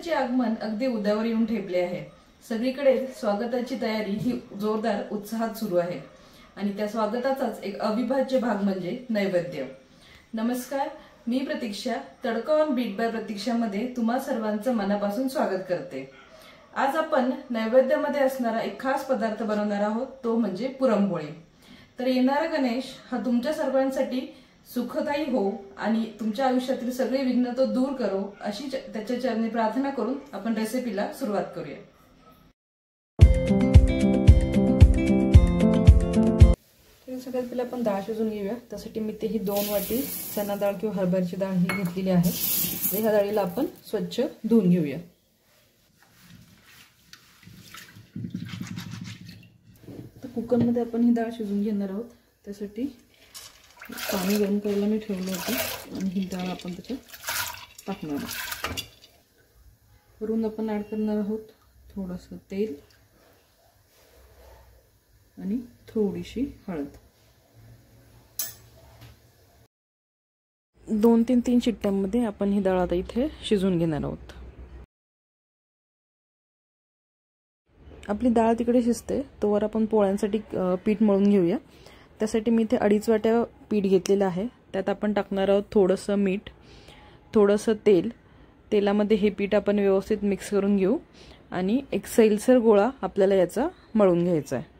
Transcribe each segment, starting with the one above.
गणपतीचे आगमन अगदी उद्यावर येऊन ठेपले आहे। सगळीकडे स्वागताची तयारी ही जोरदार उत्साहात सुरू आहे आणि त्या स्वागताचाच एक अविभाज्य भाग म्हणजे नैवेद्य। नमस्कार, मी प्रतीक्षा, तडका ऑन बीट बाय प्रतीक्षामध्ये तुम्हा सर्वांचं मनापासून स्वागत करते। आज आपण नैवेद्यामध्ये असणारा एक खास पदार्थ बनवणार आहोत, तो म्हणजे पुरणपोळी। तर येणारा गणेश हा तुमच्या सर्वांसाठी सुखदायी हो आणि तुमच्या आयुष्यातील सगळे विघ्न तो दूर करो अशी त्याच्या चरणी प्रार्थना करून आपण रेसिपीला सुरुवात करूया। सगळ्यात पहिले आपण डाळ शिजवून घेऊया। त्यासाठी मी ही 2 वाटी चना डाळ किंवा हरभऱ्याची डाळ ही घेतलेली आहे। ह्या डाळीला आपण स्वच्छ धुवून घेऊया। तर कुकरमध्ये आपण ही डाळ शिजवून घेणार आहोत। त्यासाठी पाणी गरम करायला मी ठेवलं होतं आणि ही डाळ आपण त्याच्यात टाकणार आहोत। वरून आपण ऍड करणार आहोत थोडंसं तेल आणि थोडीशी हळद। 2 ते 3 शिट्ट्यांमध्ये आपण ही डाळ आता इथे शिजवून घेणार आहोत। आपली डाळ तिकडे शिजते तोवर आपण पोळ्यांसाठी पीठ मळून घेऊया। त्यासाठी मी इथे 2.5 वाट्या पीठ घेतलेलं आहे। त्यात आपण टाकणार आहोत थोडंसं मीठ, थोडंसं तेल। तेलामध्ये हे पीठ आपण व्यवस्थित मिक्स करून घेऊ आणि एक सैलसर गोळा आपल्याला याचा मळून घ्यायचा आहे।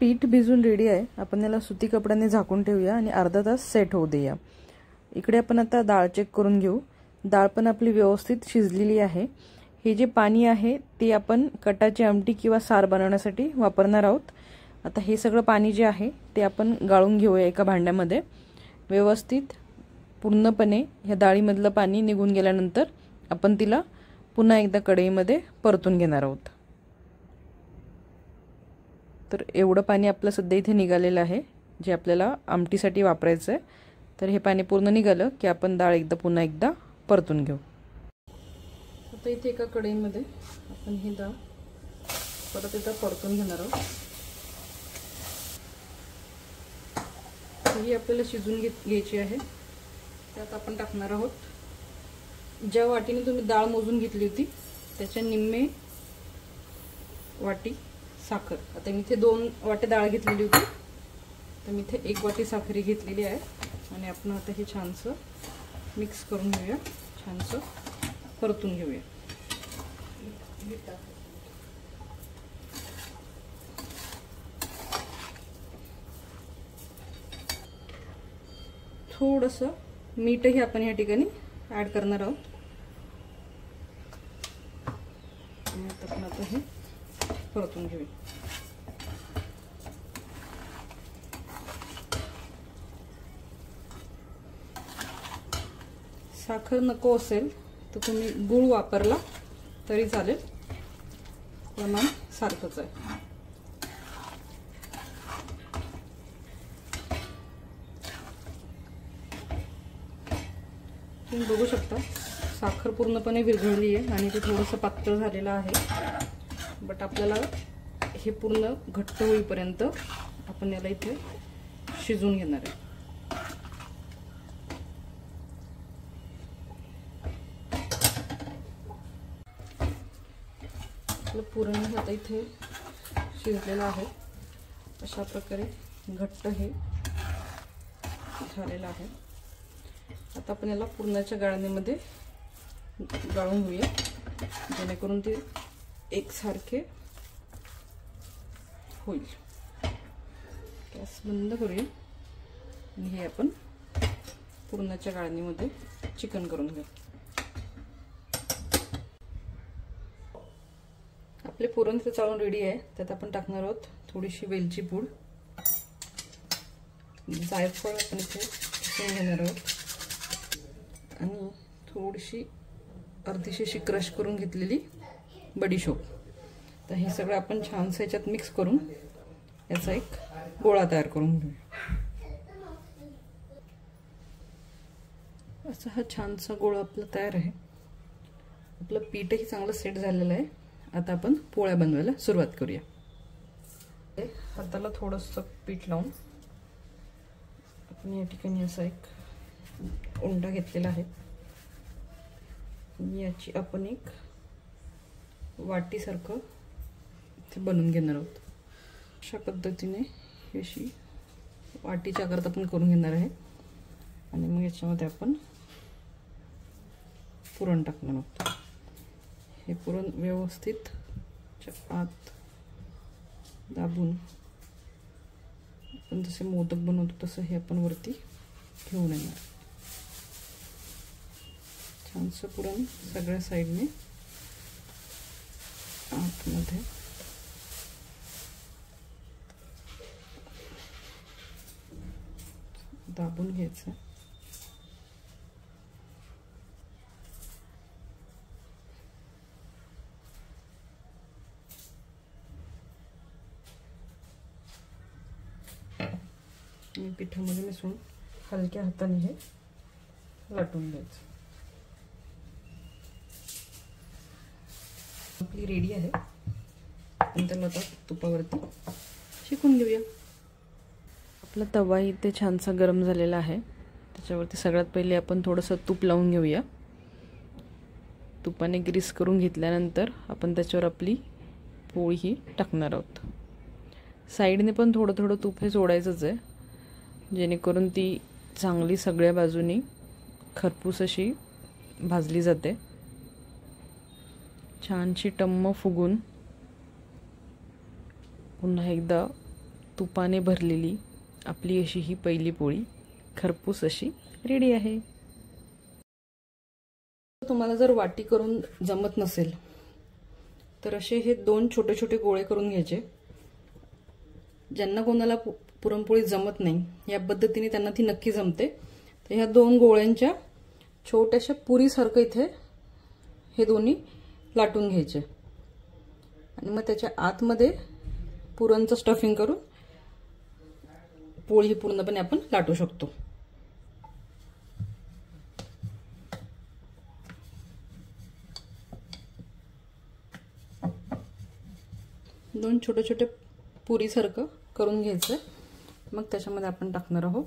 पीठ भिजून रेडी आहे। आपण याला सुती कपड्याने झाकून ठेवूया आणि अर्धा तास सेट होऊ देऊया। इकडे आपण आता डाळ चेक करून घेऊ। डाळ पण आपली व्यवस्थित शिजलेली आहे। हे जे पाणी आहे ते आपण कटाची आमटी किंवा सार बनवण्यासाठी वापरणार आहोत। आता हे सगळं पाणी जे आहे ते आपण गाळून घेऊया एका भांड्यामध्ये। व्यवस्थित पूर्णपणे ह्या डाळीमधलं पाणी निघून गेल्यानंतर आपण तिला पुन्हा एकदा कढईमध्ये परतून घेणार आहोत। तर एवढं पाणी आपलं सध्या इथे निघालेलं आहे जे आपल्याला आमटीसाठी वापरायचं आहे। तर हे पाणी पूर्ण निघालं की आपण डाळ पुन्हा एकदा परतून घेऊ। आता इथे एका कढईमध्ये आपण ही डाळ परत एकदा परतून घेणार आहोत। ही आपल्याला शिजून घ्यायची आहे। त्यात आपण टाकणार आहोत ज्या वाटीने तुम्ही डाळ मोजून घेतली होती त्याच्या निम्मे वाटी साखर। आता मी इथे 2 वाटी डाळ घेतलेली होती तर मी इथे 1 वाटी साखर घेतलेली आहे आणि आपण आता हे छानसं मिक्स करून घेऊया, छानसं परतून घेऊया। थोडंसं मीठही आपण या ठिकाणी ऍड करणार आहोत आणि आपण आता हे परतून घेऊया। साखर नको असेल तर तुम्ही गूळ वापरला तरी चालेल, प्रमाण सारखंच आहे। तुम्ही बघू शकता साखर पूर्णपणे विरघळली आहे आणि ते थोडंसं पातळ झालेलं आहे। बट आपल्याला हे पूर्ण घट्ट होईपर्यंत आपण याला इथे शिजवून घेणार आहे। आपलं पुरण आता इथे शिजलेलं आहे। अशा प्रकारे घट्ट हे झालेलं आहे। आता आपण याला पुरणाच्या गाळणीमध्ये गाळून घेऊया जेणेकरून ते एकसारखे होईल। गॅस बंद करूया आणि हे आपण पुरणाच्या गाळणीमध्ये चिकन करून घेऊ। आपले पुरण इथे चाळून रेडी आहे। त्यात आपण टाकणार आहोत थोडीशी वेलची पूड, जायफळ आपण इथे किसून घेणार आहोत आणि थोडीशी अर्धीशी क्रश करून घेतलेली बडीशोप। तर हे सगळं आपण छानसं याच्यात मिक्स करून याचा एक गोळा तयार करून घेऊ। असा हा छानसा गोळा आपला तयार आहे. आपलं पीठही चांगलं सेट झालेलं आहे. आता आपण पोळ्या बनवायला सुरुवात करूया. हाताला थोडंसं पीठ लावून आपण या ठिकाणी असा एक उंडा घेतलेला आहे. याची आपण एक वाटीसारखं ते बनवून घेणार आहोत. अशा पद्धतीने अशी वाटीच्या आकारात आपण करून घेणार आहे. आणि मग याच्यामध्ये आपण पुरण टाकणार आहोत. हे पुरण व्यवस्थित आत दाबून आपण जसे मोदक बनवतो तसं हे आपण वरती घेऊन येणार. छानसं पुरण सगळ्या साईडने आतमध्ये दाबून घ्यायचं. आणि पिठामध्ये मिसळून हलक्या हाताने हे लाटून घ्यायचं. आपली रेडी आहे. आपण त्याला आता तुपावरती शेकून घेऊया. आपला तवा इथे छानसा गरम झालेला आहे. त्याच्यावरती सगळ्यात पहिले आपण थोडंसं तूप लावून घेऊया. तुपाने ग्रीस करून घेतल्यानंतर आपण त्याच्यावर आपली पोळी ही टाकणार आहोत. साईडने पण थोडं थोडं तूप हे सोडायचंच आहे, जेणेकरून ती चांगली सगळ्या बाजूनी खरपूस अशी भाजली जाते. छानशी टम्म फुगून पुन्हा एकदा तुपाने भरलेली आपली अशी ही पहिली पोळी खरपूस अशी रेडी आहे. तुम्हाला जर वाटी करून जमत नसेल तर असे हे 2 छोटे छोटे गोळे करून घ्यायचे. ज्यांना कोणाला पुरणपोळी जमत नाही या पद्धतीने त्यांना ती नक्की जमते. तर ह्या 2 गोळ्यांच्या छोट्याशा पुरीसारखं इथे हे दोन्ही लाटून घ्यायचे आणि मग त्याच्या आतमध्ये पुरणचं स्टफिंग करून पोळी पूर्णपणे आपण लाटू शकतो. दोन छोटे छोटे पुरीसारखं करून घ्यायचं. मग त्याच्यामध्ये आपण टाकणार आहोत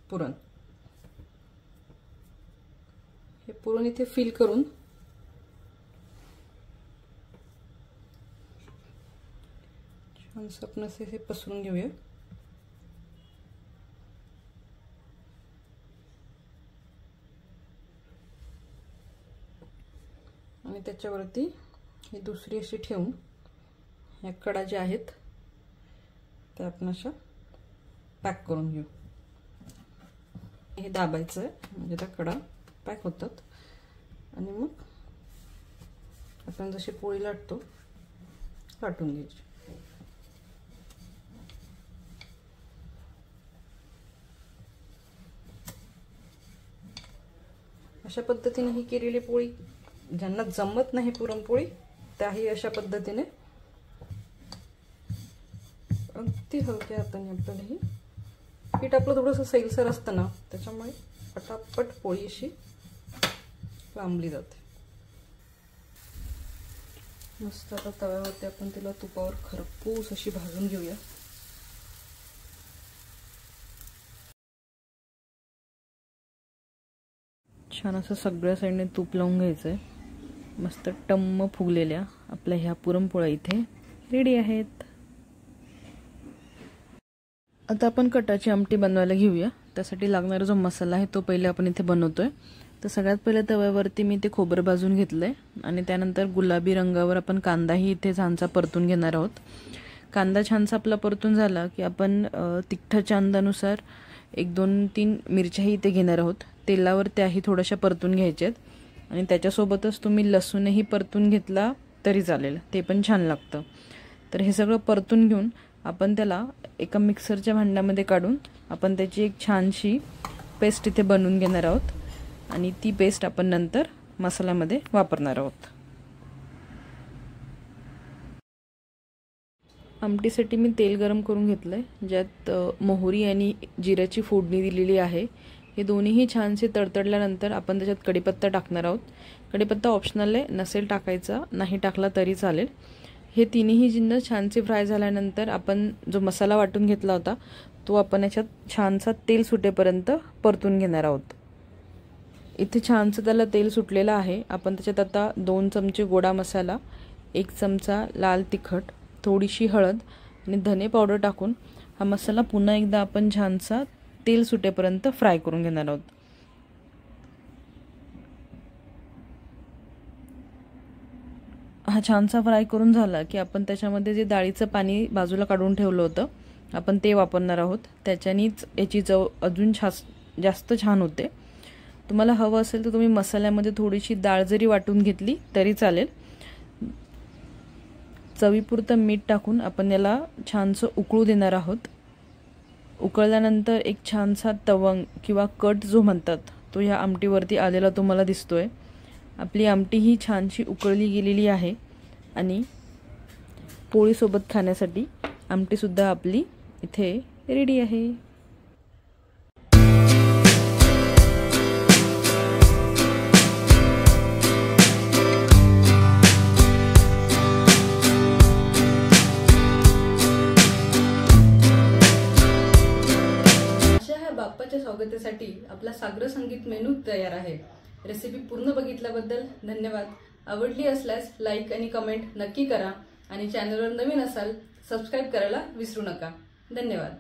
पुरण. हे पुरण इथे फिल करून छानसं आपण असे हे पसरून घेऊया. आणि त्याच्यावरती ही दुसरी अशी ठेवून ह्या कडा ज्या आहेत त्या आपण अशा पॅक करून घेऊ. हे दाबायचं आहे म्हणजे त्या कडा पॅक होतात. आणि मग आपण जशी पोळी लाटतो लाटून घ्यायची. अशा पद्धतीने ही केलेली पोळी ज्यांना जमत नाही पुरणपोळी त्याही अशा पद्धतीने अगदी हलक्या हाताने आपल्याला ही पीठ आपलं थोडंसं सैलसर असतं ना, त्याच्यामुळे पटापट पोळी अशी लांबली जाते. मस्त आता तव्यावरती आपण तिला तुपावर खरपूस अशी भाजून घेऊया. छान असं सगळ्या साईडने तूप लावून घ्यायचंय. मस्त टम्म फुगलेल्या आपल्या ह्या पुरणपोळ्या इथे रेडी आहेत. आता आपण कटाची आमटी बनवायला घेऊया. त्यासाठी लागणारा जो मसाला आहे तो पहिले आपण इथे बनवतोय. तर सगळ्यात पहिले तव्यावरती मी ते खोबरं भाजून घेतलंय आणि त्यानंतर गुलाबी रंगावर आपण कांदाही इथे छानसा परतून घेणार आहोत. कांदा छानसा आपला परतून झाला की आपण तिखटाच्या अंदानुसार 1-2-3 मिरच्याही इथे घेणार आहोत. तेलावर त्याही थोड्याशा परतून घ्यायच्यात आणि त्याच्यासोबतच तुम्ही लसूणही परतून घेतला तरी चालेल, ते पण छान लागतं. तर हे सगळं परतून घेऊन आपण त्याला एका मिक्सरच्या भांड्यामध्ये काढून आपण त्याची एक छानशी पेस्ट इथे बनवून घेणार आहोत आणि ती पेस्ट आपण नंतर मसाल्यामध्ये वापरणार आहोत. आमटीसाठी मी तेल गरम करून घेतलंय, ज्यात मोहरी आणि जिऱ्याची फोडणी दिलेली आहे. हे दोन्हीही छानसे तडतडल्यानंतर आपण त्याच्यात कढीपत्ता टाकणार आहोत। कढीपत्ता ऑप्शनल आहे, नसेल टाकायचा नाही टाकला तरी चालेल। हे तिन्ही जिन्नस छानसे फ्राय झाल्यानंतर आपण जो मसाला वाटून घेतला होता तो आपण याच्यात छानसा तेल सुटेपर्यंत परतून घेणार आहोत। इथे छानसं त्याला तेल सुटलेलं आहे। आपण त्याच्यात आता 2 चमचे गोडा मसाला, 1 चमचा लाल तिखट, थोडीशी हळद आणि धने पावडर टाकून हा मसाला पुन्हा एकदा आपण छानसा तेल सुटेपर्यंत फ्राय करून घेणार आहोत। हा छानसा फ्राय करून झाला की आपण त्याच्यामध्ये जे डाळीचं पाणी बाजूला काढून ठेवलं होतं आपण ते वापरणार आहोत। त्याच्यानेच याची चव अजून जास्त छान होते। तुम्हाला हवं असेल तर तुम्ही मसाल्यामध्ये थोडीशी डाळ जरी वाटून घेतली तरी चालेल। चवीपुरतं मीठ टाकून आपण याला छानसं उकळू देणार आहोत। उकळल्यानंतर एक छानसा तवंग किंवा कट जो म्हणतात तो या आमटीवरती आलेला तुम्हाला दिसतोय। आपली आमटी ही छानशी उकळली गेलेली आहे आणि पोळीसोबत खाण्यासाठी आमटीसुद्धा आपली इथे रेडी आहे। बाप्पाच्या स्वागतासाठी आपला सागर संगीत मेनू तयार आहे। रेसिपी पूर्ण बघितल्याबद्दल धन्यवाद। आवडली असल्यास लाईक आणि कमेंट नक्की करा आणि चॅनलवर नवीन असाल सबस्क्राइब करायला विसरू नका। धन्यवाद।